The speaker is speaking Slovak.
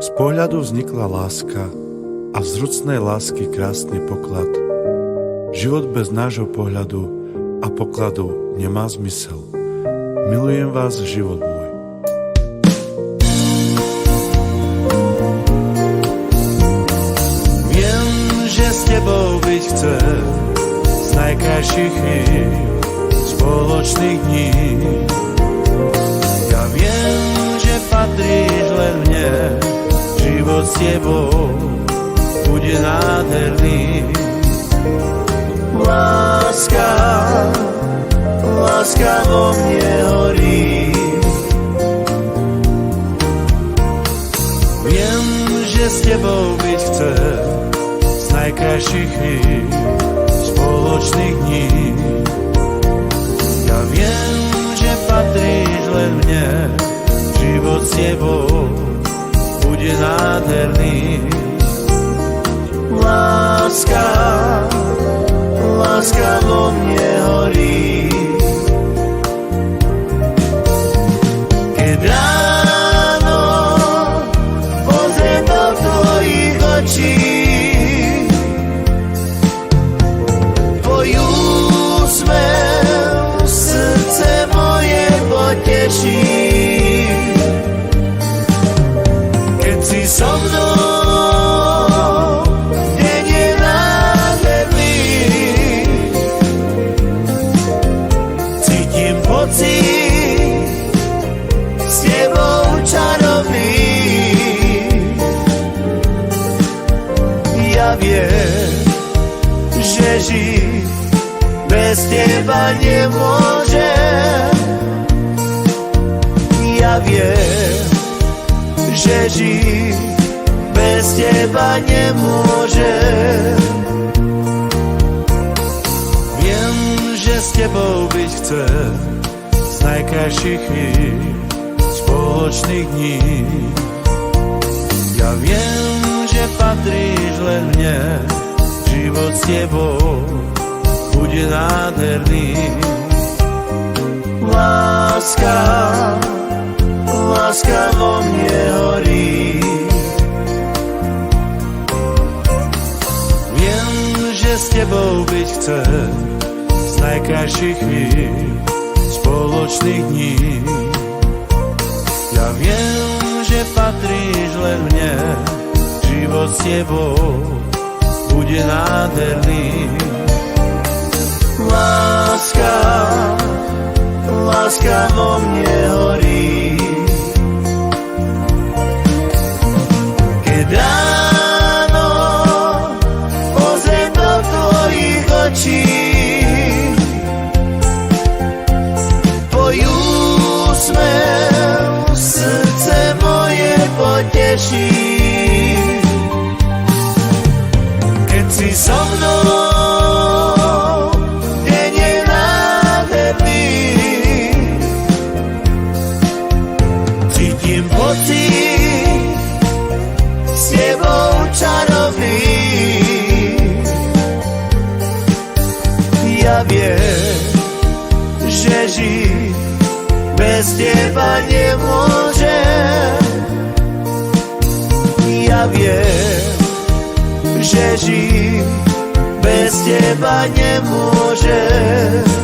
Z pohľadu vznikla láska a z vrúcnej lásky krásny poklad. Život bez nášho pohľadu a pokladu nemá zmysel. Milujem vás, život môj. Viem, že s tebou byť chcem z najkrajších chvíľ, spoločných dní. Ja viem, že patríš len mne, život s tebou bude nádherný. Láska, láska vo mne horí. Viem, že s tebou byť chcem z najkrajších chvíľ, spoločných dní. Ja viem, že patríš len mne, život s tebou bude nádherný. Láska, láska vo mne horí. Keď ráno pozriem do tvojich očí, tvoj úsmev srdce moje poteší. Keď si so mnou, deň je nádherný, cítim pocit s tebou čarovný. Ja viem, že žiť bez teba nemôžem. Ja viem, že žiť bez teba nemôžem. Viem, že s tebou byť chcem z najkrajších chvíľ, spoločných dní. Ja viem, že patríš len mne, život s tebou bude nádherný. Láska, láska vo mne horí. Viem, že s tebou byť chcem z najkrajších chvíľ, spoločných dní. Ja viem, že patríš len mne, život s tebou bude nádherný. Láska, láska vo mne horí. Keď ráno pozriem do tvojich očí, tvoj úsmev srdce moje poteší. Keď si so mnou, deň je nádherný, cítim pocit s tebou čarovný. Ja viem, že žiť bez teba nemôžem. Ja viem, že žiť bez teba nemôžem.